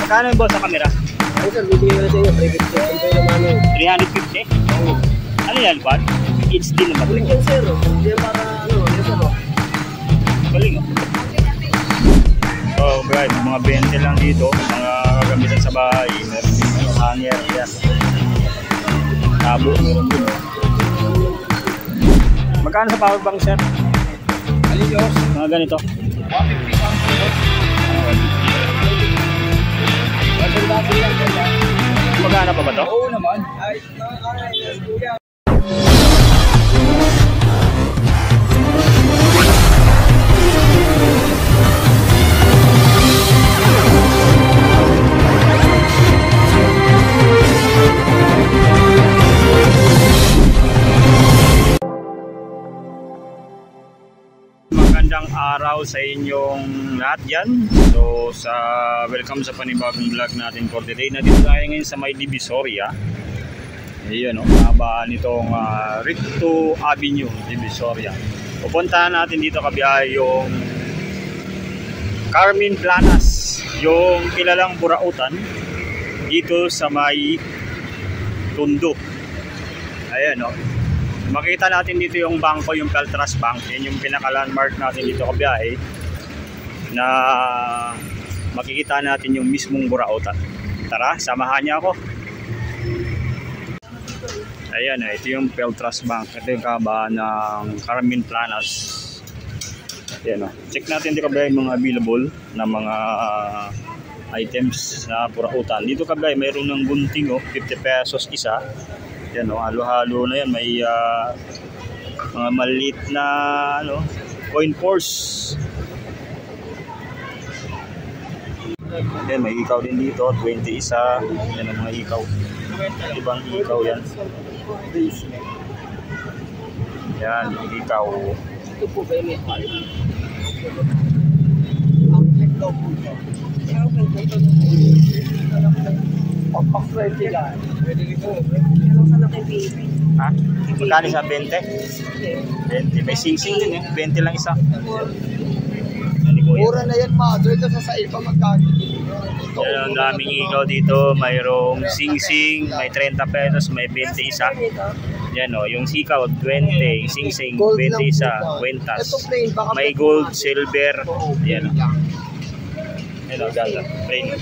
Magkano yung boss sa camera? Ay sir, bibigyan ko na sa inyo, 350. 350? Oo. Ano yan, Juan? HD naman. Balik yan sir, hindi yan para ano, yan sir. Galing oh. So guys, mga 20 lang dito, mga kagamitan sa bahay, meron din hanger, yan. Tabo, meron din. Magkano sa power bank sir? Aliyos. Mga ganito. 150 pounds. Magkano pa ba to? Oo naman. Ay, magandang araw sa inyong lahat dyan. So welcome sa panibagong vlog natin for today. Nandito tayo ngayon sa may Divisoria. Ayun o, habaan itong Recto Avenue, Divisoria. Pupuntahan natin dito kabiyahe yung Carmen Planas, yung kilalang burautan dito sa may Tondo. Ayan o, makita natin dito yung bangko, yung Peltras Bank. Yan yung pinaka-landmark natin dito kabiyahe, na makikita natin yung mismong burautan. Tara, samahan niya ako. Ayan, ito yung Peltras Bank. Ito yung kahabaan ng Carmen Planas. Ayan, check natin dito kabiyahe yung mga available na mga items na burautan. Dito kabiyahe mayroon ng gunting 50 pesos isa. Yan halo-halo na yan, may mga maliit na coin purse. Yan, may ikaw din dito, 20 isa. Yan ang mga ikaw, ibang ikaw yan. Yan, ikaw. ito po ba yung ha? Magkano sa 20? 20. May sing-sing din 20 lang isa. mura na yan ma, doon ito sa iba magkano. Yan, ang daming ikaw dito. Mayroong sing-sing, may 30 pesos, may 20 isa. Yan yung sikaw 20, yung sing-sing 20 isa, kwentas. May gold, silver. Yan ganda. Plain.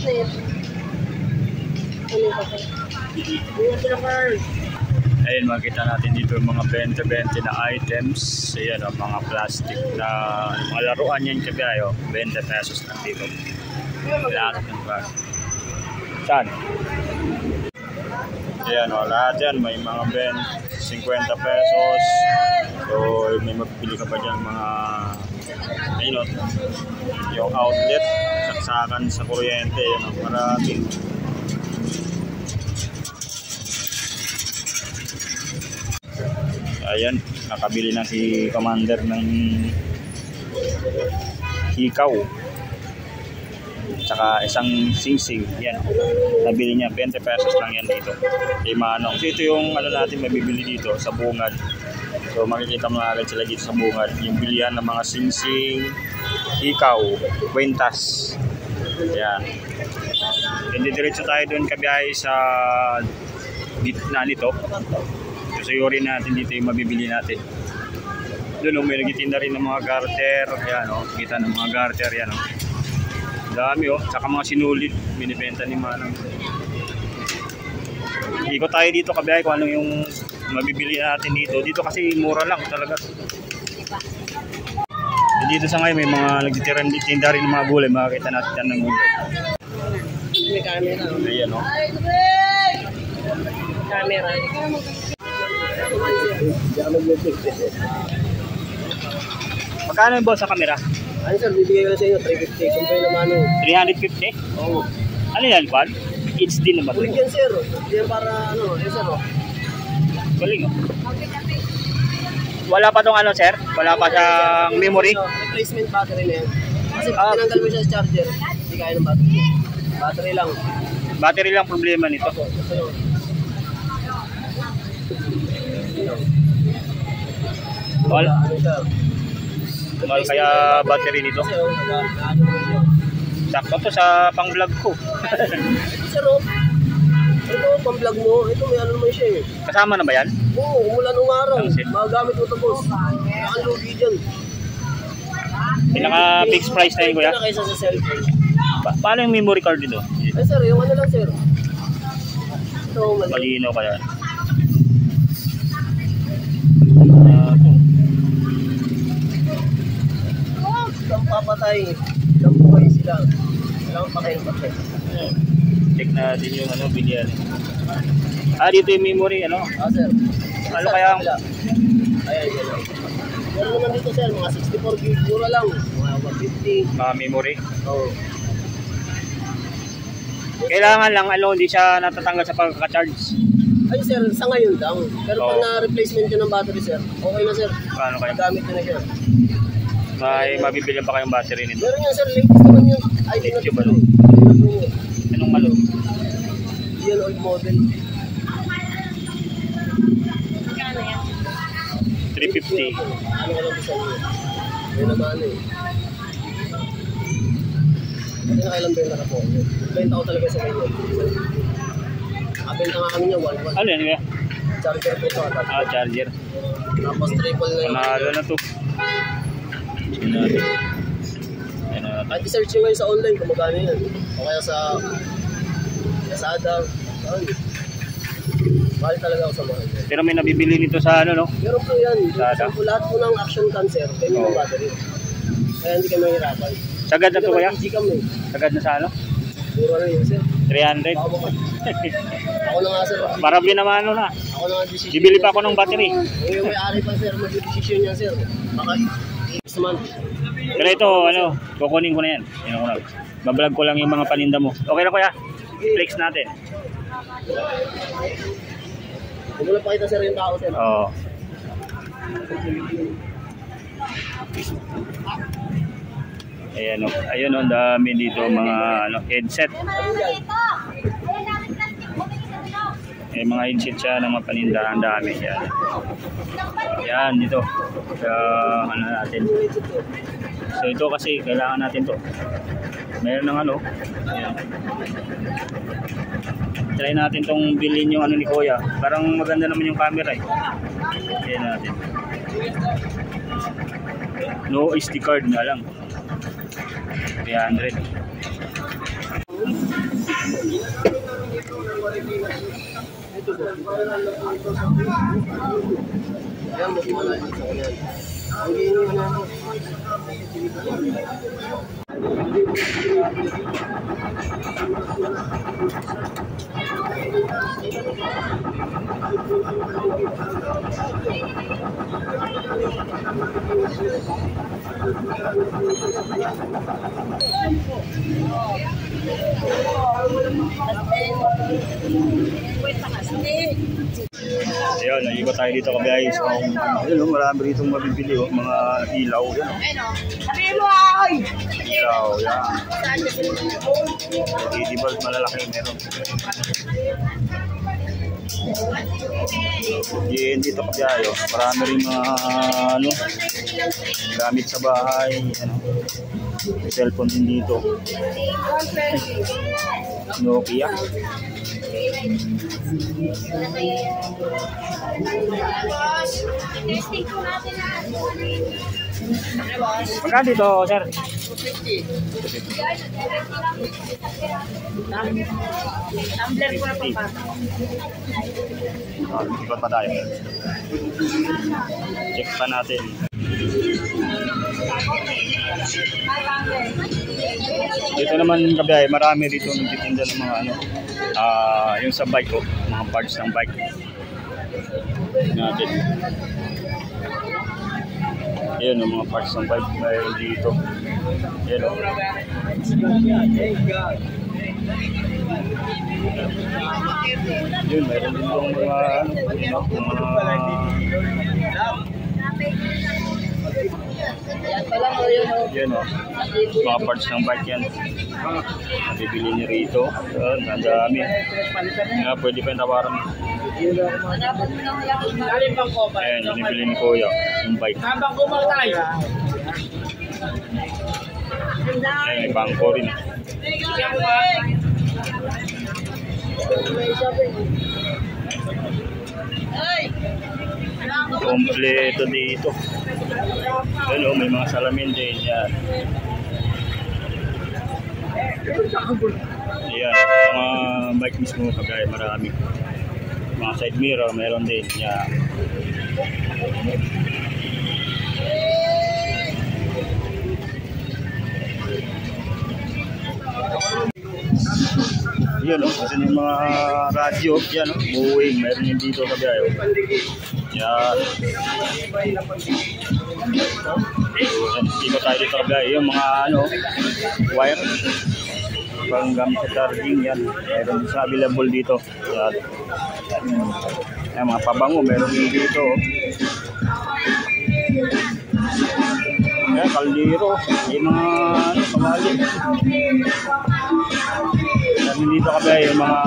Ayun, makita natin dito yung mga 20-20 na items. Ayan mga plastic na mga laruan yan kabiyahe, 20 pesos lang dito. Lahat ng plastic. Saan? Ayan lahat yan, may mga 50 pesos. So may mapipili ka pa dyan mga ayun, yung outlet, saksakan sa kuryente, yan maraming. Ayan, nakabili na si Commander ng hikaw tsaka isang sing-sing. Yan, nabili niya 20 pesos lang yan dito kay Manong. So ito yung natin mabibili dito sa bungad. So makikita mo agad sila dito sa bungad, yung bilihan ng mga sing-sing, hikaw, kwentas. Yan, hindi diretso tayo doon kabiyahe sa gitna nito. Suyurin natin dito yung mabibili natin. Doon may nagtitinda rin ng mga garter. Ayan kita ng mga garter yan dami tsaka mga sinulid binibenta ni Manang. Ikot tayo dito kabiyahe kung ano yung mabibili natin dito. Dito kasi mura lang talaga. Dito sa ngayon may mga nagtitinda rin ng mga gulay. Makakita natin ng gulay. May camera. Ayan Camera. Magkano yung boss sa camera? Ano sir, bibigyan ko na sa inyo, 350. Kumpay naman 350? Oo. Ano yan, Juan? HD naman. Balik yan sir. Hindi yan para sir Galing Wala pa tong sir? Wala pa siyang memory? Replacement battery na yan. Kasi tinanggal mo siya sa charger, hindi kaya ng battery. Battery lang. Battery lang problema nito. Mahal kaya battery nito. Sakto to sa pang-vlog ko. Sir, oh. Ito, pang-vlog mo. Ito, may ano naman siya eh. Kasama na ba yan? Oo, umulan ng araw. Pansin. Magamit mo ito, boss. Nakalugi dyan. Pinaka-fixed price na yun, kuya. Kaysa sa cellphone. Paano yung memory card dito? Ay, sir, yung ano lang, sir. Ito, mali. Malino kaya. Ang papatay. Lang buhay sila. Kailangan patay. Check natin yung ano, bilihan. Dito yung memory, ano? Sir. Ano kaya ang... Ayan, yan lang. Meron naman dito, sir, mga 64 gig, mura lang. Mga 150. Mga memory. Oo. Kailangan lang, hindi siya natatanggal sa pagkaka-charge. Ay, sir, sa ngayon lang. Pero pag Oo. na-replacement nyo ng battery, sir, okay na, sir. Paano kayo? Gamit nyo na siya. May mabibilihan pa kayong battery nito. Meron yan, sir, latest naman yung ID na YouTube, dito. ano? Anong malo? Yan, old model. 350. Ano ka lang design nyo? May naman eh. Hindi na kailang benta ka po. Benta ko talaga sa ngayon. Benta nga kami niya, 1-1. Ano yan, kuya? Charger po ito. Charger. Tapos triple na yun. Panalo na to. Sige natin. Ayan na. Kahit i-search nyo ngayon sa online kung magkano yan. O kaya sa Lazada. Saan? Mahal talaga ako sa mahal. Pero may nabibili nito sa ano, no? Pero po yan. Lazada. So, lahat po ng action cancer, ganyan yung battery. Kaya hindi kami mahirapan. Sagad na to, kuya? Hindi kami. Sagad na sa ano? Puro na yun, sir. 300. Ako na nga, sir. Marabli naman ano na. Ako na nga decision. Bibili pa ako ng battery. Kung yung may-ari pa, sir, mag-decision yan, sir. Baka next month. Pero ito, ano, kukunin ko na yan. Yan ako na. Bablog ko lang yung mga paninda mo. Okay na, kuya? Flex natin. Huwag mo lang pakita, sir, yung tao, sir. Oo. Ayan o. Ayun o, ang dami dito mga ano, headset. May mga headset siya ng mga paninda. Ang dami. Yan. Yan dito. Sa ano natin. So ito kasi kailangan natin to. Meron ng ano. Ayan. Try natin tong bilhin yung ano ni Kuya. Parang maganda naman yung camera eh. Ayan natin. No SD card na lang. 300. Ayan, mas malay sa kanya. Ang gini na mo. Ayun, naiikot tayo dito kabiyahe. So, ayun, marami rito mabibili. Mga ilaw. Yan, Sabihin mo ay! ilaw. Yan. LED bulb malalaki meron. Yan dito kabiyahe. Marami rin mga ano, gamit sa bahay. Ano, cellphone din dito. Nokia. Magkano dito, sir? 250. Tumbler ko na pang bata. Ikot pa tayo. Check pa natin. Dito naman kabiyahe, marami dito nagtitinda ng mga ano, yung sa bike ko, mga parts ng bike natin. Ayan yung mga parts ng bike mayroon dito. Ayan o. Yun, mayroon din yung mga Yan pala mo yun. yan o. Mga parts ng bike yan. Bibili niyo rito. Ang dami. Pwede pa yung tawaran. Ayan, binibili ni Kuya yung bike. Ayan, may bangko rin. Kompleto dito. Ano, may mga salamin din yan. Ayan, mga bike mismo kagaya marami. Mga side mirror meron din yan. Yan o, kasi yung mga radyo, yan o, Boeing, meron yung dito kagaya. Yan. Dito tayo dito kagaya, yung mga ano, wire. Pang gamit sa charging yan. Meron sa available dito. Yan. Yan, mga pabango, meron din dito. Yan, kaldero. Yung mga ano, kamali. Yan dito kagaya, yung mga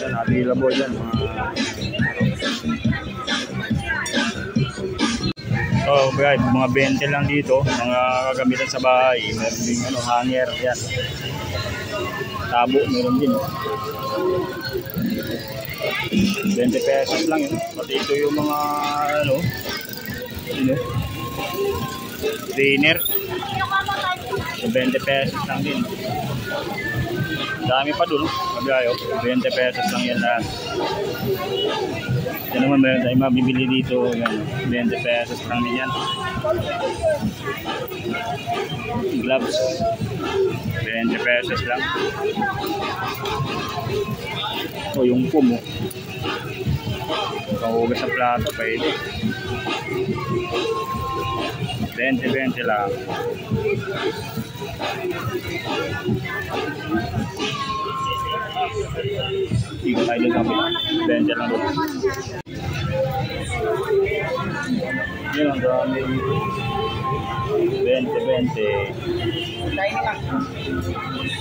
yan, available yan. So guys, mga 20 lang dito, mga kagamitan sa bahay. Meron din ano, hanger yan. Tabo meron din. 20 pesos lang yun. Pati ito yung mga ano, trainer. So 20 pesos lang din. Dami pa dun, magayo. 20 pesos lang yan lahat. Yan naman meron tayo mabibili dito. 20 pesos lang din yan. Gloves. 20 pesos lang. O yung pum. Panghugas sa plato, pwede. 20 lang. Ikot tayo doon kami. 20 lang doon. Yun ang dami. 20.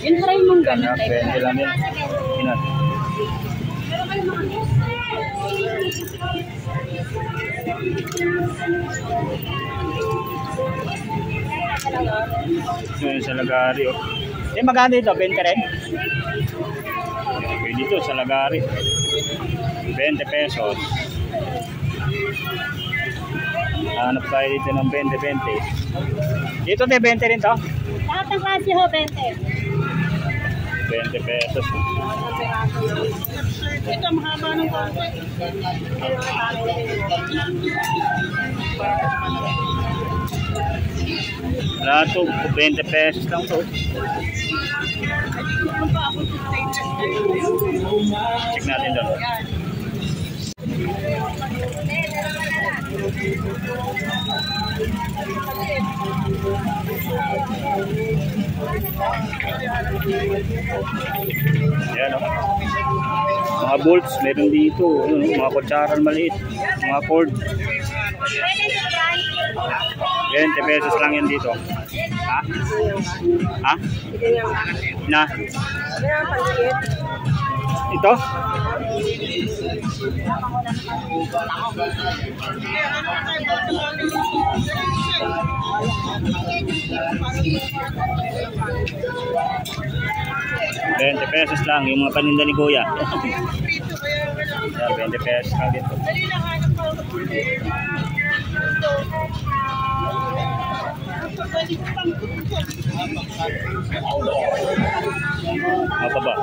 Yung try mong ganun. 20 lang din. Inat. Ngayon sa Lagari oh. Magkano ito? 20 rin? Pwede dito sa Lagari 20 pesos. Hanap tayo dito ng 20. Dito te 20 rin to? Lahat ng klase ho, 20. 20 pesos. Ito, mahaba ng konti. Lahat to, 20 pesos lang to. Check natin doon. Ayan o. Mga bolts, meron dito. Mga kutsaran maliit. Mga cord. 20 pesos lang yan dito. Ha? Ha? Na? Ito? $20 lang yung mga paninda ni Kuya. 20 pesos lang dito. Apa ba?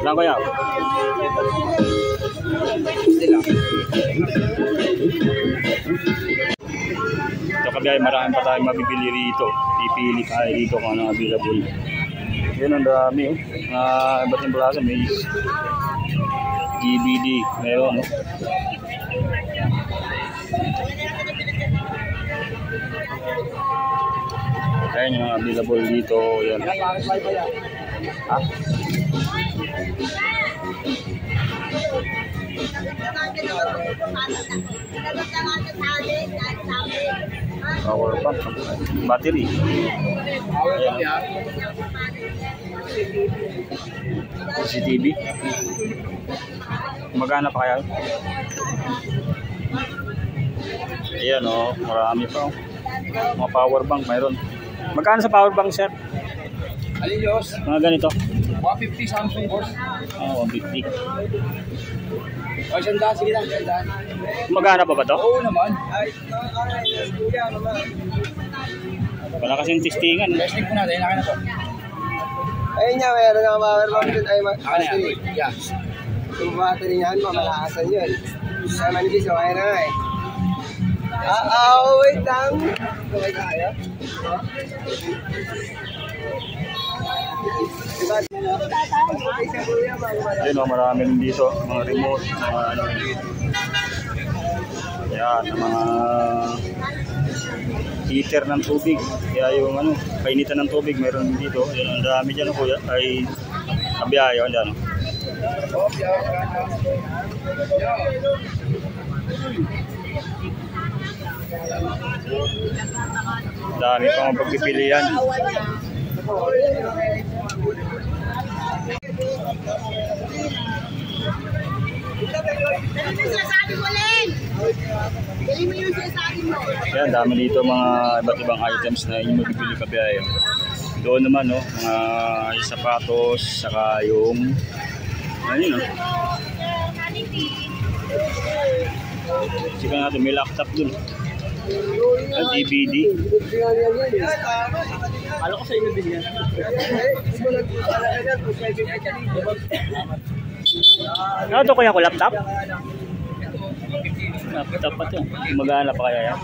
Lang Kuya. Ito kabiyay, marami pa tayong mabibili rito. Pipili tayo rito kung ano available. Yan ang dami oh. Iba't yung plaza may DVD meron no. Ayan yung available dito yan. Ha? Power bank, battery. Ayan. CCTV. Magana pa kaya? Ayan o, marami pa o. Mga power bank mayroon. Magkano sa power bank, sir? Alilos, Mga ganito? 150 Samsung boss. 150. O, sandaan, sige lang, sandaan. Magana pa ba to? Oo naman. Wala kasing testingan. Testing po natin, akin na po. Ayun niya, mayroon nga power bank dun. Ay, Akin na yan. Yeah. yung battery niyan, mamalakasan yun. Sa manigis, okay na nga eh. Wait lang. Wait na kayo. Ayun o, marami rin dito. Mga remote, mga ano. Yan, mga heater ng tubig. Kaya yung ano, kainitan ng tubig, meron dito. Yan, ang dami dyan, kuya. Ay, kabiyayo, dyan. Dami pang pagpipilian. Yan, dami dito mga iba't ibang items na inyong mabibili kabiyayo. Doon naman, no, mga sapatos, saka yung ano yun, no? Sika natin, may laptop dun. At DVD. Alam ko sa inyo din yan. Ano to kaya ko, laptop? Laptop pa to. Magana pa kaya yan?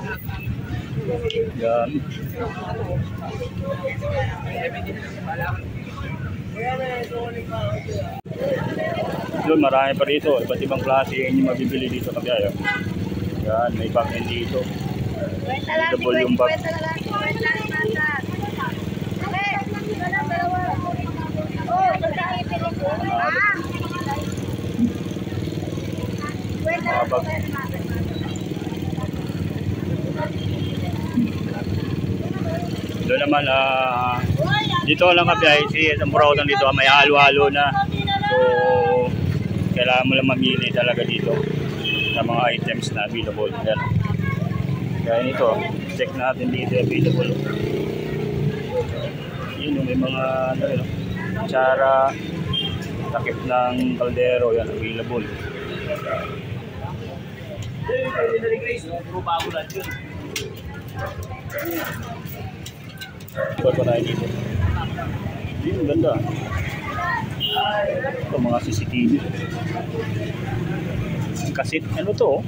Yan. Doon, marami pa rito. Iba't ibang klase yung mabibili dito kabiyayo. Yan, may bag din dito. Double yung bag. Mga bag. Doon naman, dito lang kabiyayo. Ang Burautan dito, may halo-halo na. So, kailangan mo lang mamili talaga dito sa mga items na available. Yan. Kaya nito, check natin dito available. Yun, may mga ano, yun, tsara, takip ng kaldero, yan, available. Ito pa tayo dito. Yun, ganda. Ito, mga CCTV. Kasit, ano to?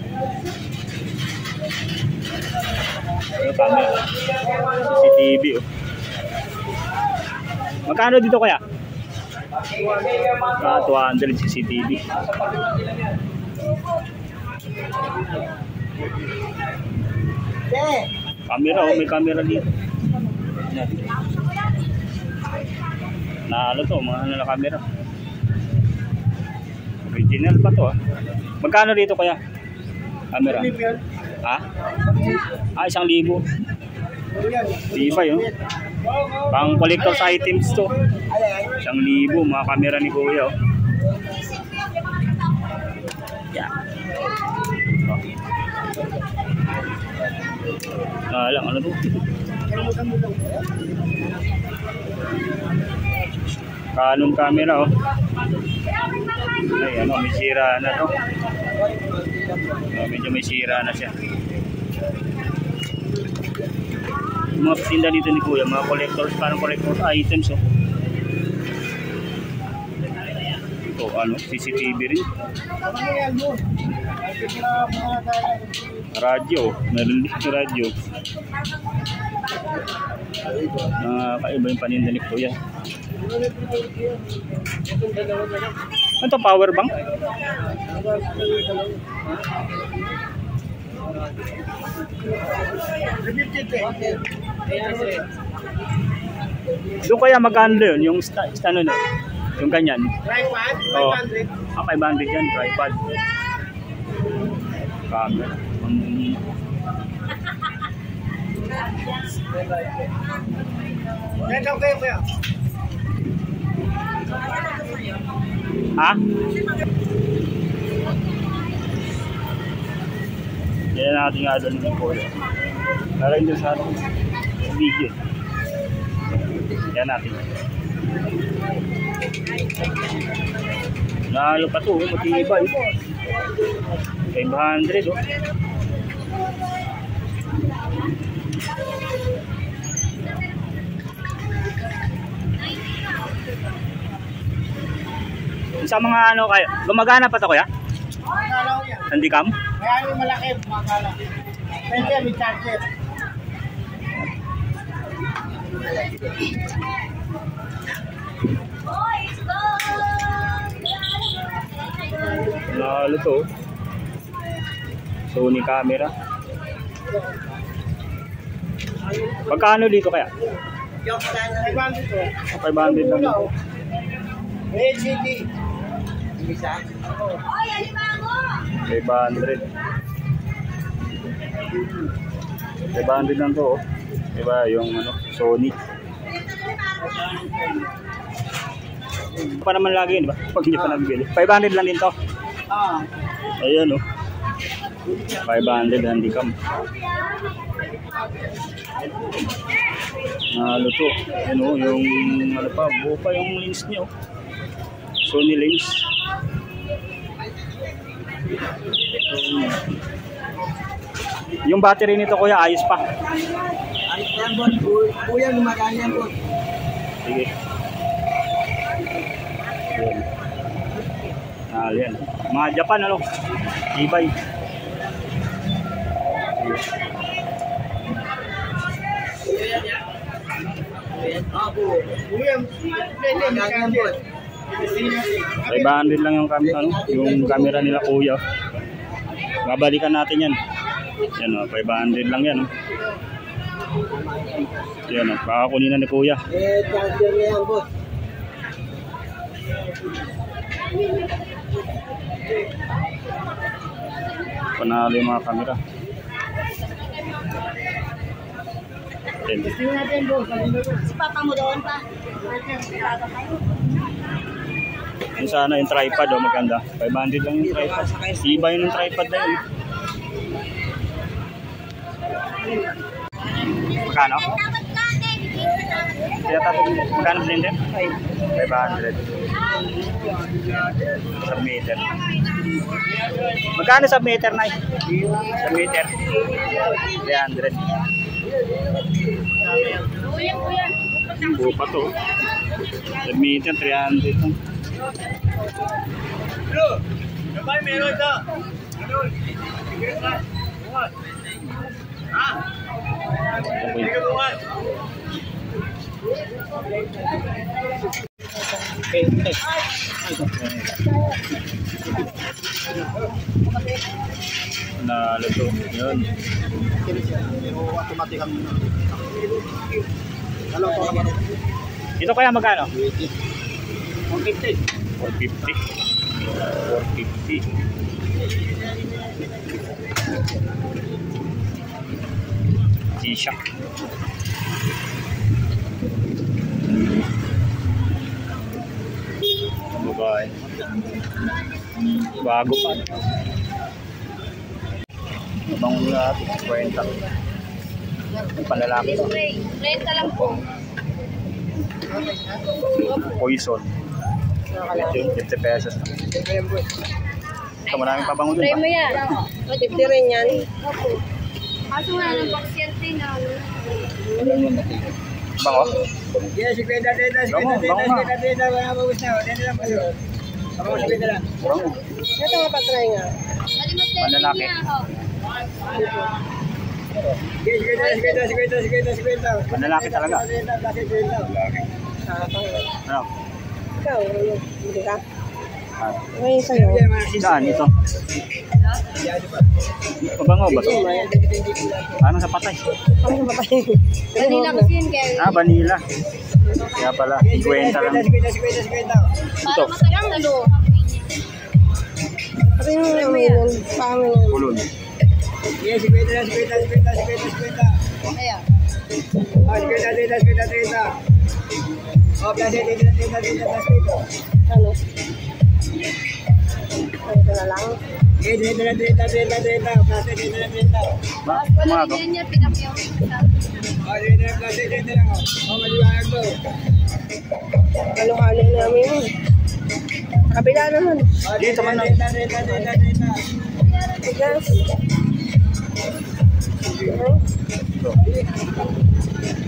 Ano, camera. CCTV, oh. Magkano dito kaya? 200 CCTV. Camera, oh, may camera dito. Na ano to, mga ano na camera. Original pa to, ah. Magkano dito kaya? Camera. Ha? 1,000. Diba yun? Pang collector's items to. 1,000 mga camera ni Kuya, oh. Yeah. Lang, ano to? Canon camera, oh. Ay, ano, may sira na to. Medyo may sira na siya. Mga tinda dito ni Kuya, mga collectors, parang collectors items, oh. Ito, ano, CCTV rin. Radyo, meron dito radyo. Kaiba yung paninda ni Kuya. Ano to, power bank? Doon kaya magkano yun? Yung ano na? Yung ganyan? Tripod? Oh. 500 yan, tripod. Camera. Ito kayo kuya. Ha? Yan natin nga doon yung polo. Narain doon sa video. Yan natin. Nalo pa to, matibay. 500 oh. Sa mga ano kayo, gumagana pa to kuya? Handicam? Kaya yung malaki, makakala. Pwede, may charger. Nalo to. Sony camera. Magkano dito kaya? 500 to. 500 lang dito. LCD. Isa? 500. 500 lang to oh. Diba yung ano, Sony. Pa naman lagi yun, diba? Pag hindi pa nabibili. 500 lang din to. Ayan oh. 500 handicam. Nalo to. Ano, yung ano pa, buo pa yung lens niyo. Sony lens. Yung battery nito kuya, ayos pa. Ayos yan, boss. Kuya, gumagana yan, boss. Sige. Yan. Mga Japan ano? Ibay. Gumagana yan, boss. 500 lang yung camera nila kuya. Babalikan natin yan. Yan o, 500 lang yan. Yan o, kakakunin na ni kuya. Charger na yan, boss. Panalo yung mga camera. Si Papa mo doon pa. Yung sana yung tripod oh, maganda. 500 lang yung tripod. Iba yun yung tripod na yun. Magkano? Kaya tatag, magkano blender? 500. Sa meter. Magkano sa meter na? Sa meter? 300. Buo pa to. Sa meter 300 lang. Bro, kapag meron ito. Nalo to. Yun. Automatic ang ano to naman? Ito kaya magkano? 150. 450. 450. G-Shock. Babae. Bago pa. Ibang lahat. 20. Panlalaki to. Renta lang po. Poison. 50 pesos. Ito maraming pabango dun Try mo ba? yan. 50 rin yan. Opo. Kaso wala ng pasyente na. Bango? Yes, si Kwenta, Bango nga. wala mo gusto. Dito lang po yun. Ako si Kwenta lang. Bango. Ito nga patry nga. Panlalaki. Yes, si Kwenta. Panlalaki talaga. Lalaki. Ano? Ikaw, hindi ka? Ah, Ngayon sa'yo. Saan ito? Pabango ba ito? Ano sa patay? Ano ba tayo? Kanina kasi yun kaya. Ah, vanilla. Kaya pala, 50 lang. Ito, Para matagal na lo. Pati yung ano yan. Paano yan? kulon. Yes, si Kwenta. Kaya. Si Kwenta. Oh, plus 30. Ano? Ito na lang. Eh, 30. Plus 30. Ba? Wala Mga to? din yan, pinapiyong sa Oh, 30 plus 30 lang. Oh, maliwanag to. Halo-halo namin yun. Kabila naman. Oh, Dito man na. 30. Tigas.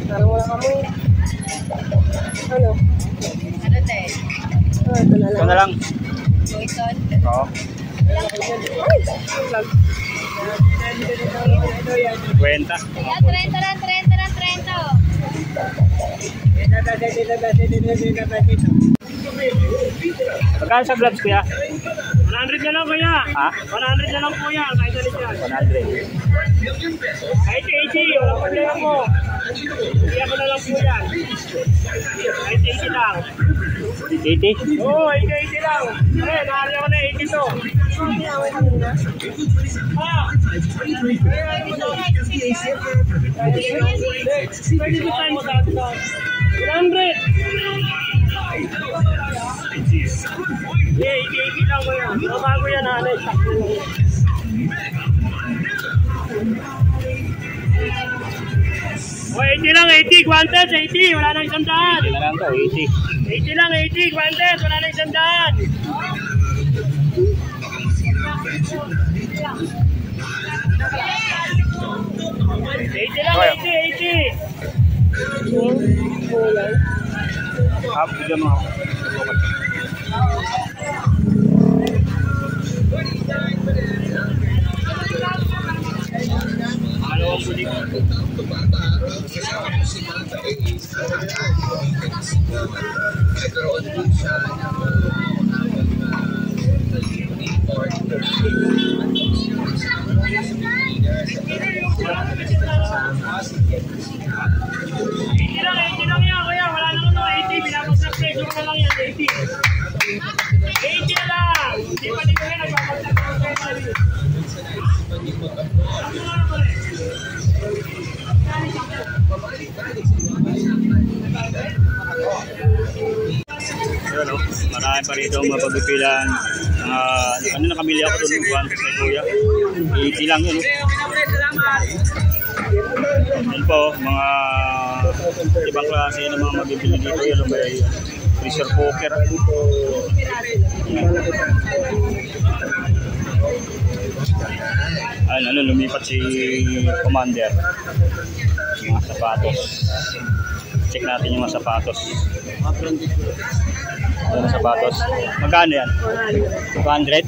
Parang wala kamoy. Ano? ano te? Ah, ito na Ito lang. na lang. Luiton. Oo. Ay! Vlog. 20. Yan, 30 lang, 30 oh. Magkano sa gloves kuya? 100 na lang kuya. Ha? 100 na lang po yan. Kahit alin yan. 100. Kahit 80. Wala problema po. Kaya ko na lang po yan. Kahit 80 lang. 80? Oo, 80 lang. Pre, nahari ako na 80 to. Ah! Pwede ba tayo magkakita? 100! Yeah, 80 lang ko yan. Bago yan, hanay. O, 80 lang, 80. Guantes, 80. Wala nang 100. Ito na lang to, 80. 80 lang, 80. Guantes, wala nang 100. 80 lang, 80. Ah, bigyan mo ako. Dalawang bulik. Ilang yan, kuya. Wala naman ng 80. Binabagsak presyo ko na lang yan, 80. 80 na lang. Hindi pa din ko yan, nagbabagsak ko sa mga. Ayun, no? Marami pa rito ang mapagupilan. Ano nakamili ako doon ng guwantes kay kuya? 80 lang yun. No? Yan po, mga ibang klase ng mga mabibili dito. Yan ba yung pressure cooker? Ayun, ano, lumipat si Commander. Mga sapatos. Check natin yung mga sapatos. Ano sapatos? Magkano yan? 200?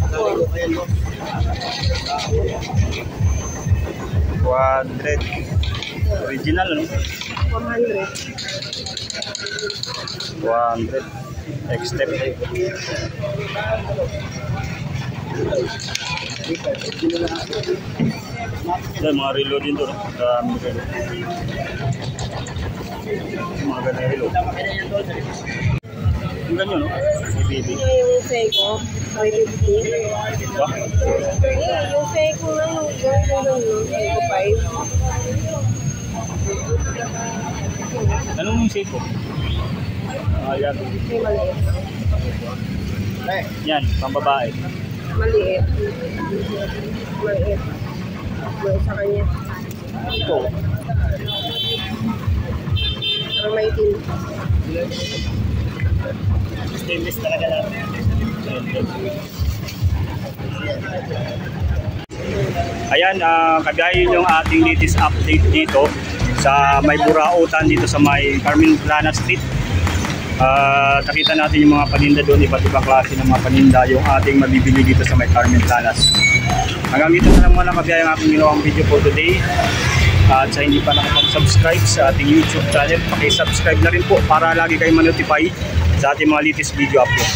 200. Original, ano? 100. 200. X-step. Mga relo din doon. Dami relo. Mga ganyan relo. Ang ganyan, no? BB. Yung Seiko, 550. Ba? Yung Seiko na yung Seiko 5. Anong yung Seiko? Yan. May maliit. Yan, pang babae. Maliit. Maliit. May sa kanya. Ito. Parang may itim. Stainless talaga lang. Ayan, kagaya yung ating latest update dito sa may Burautan dito sa may Carmen Plana Street. Nakita natin yung mga paninda doon, iba't ibang klase ng mga paninda yung ating mabibili dito sa may Carmen Planas. Hanggang dito na lang muna kabiyay ang aking ginawang video for today. At sa hindi pa nakapag-subscribe sa ating YouTube channel, paki-subscribe na rin po para lagi kayong ma-notify sa ating mga latest video upload.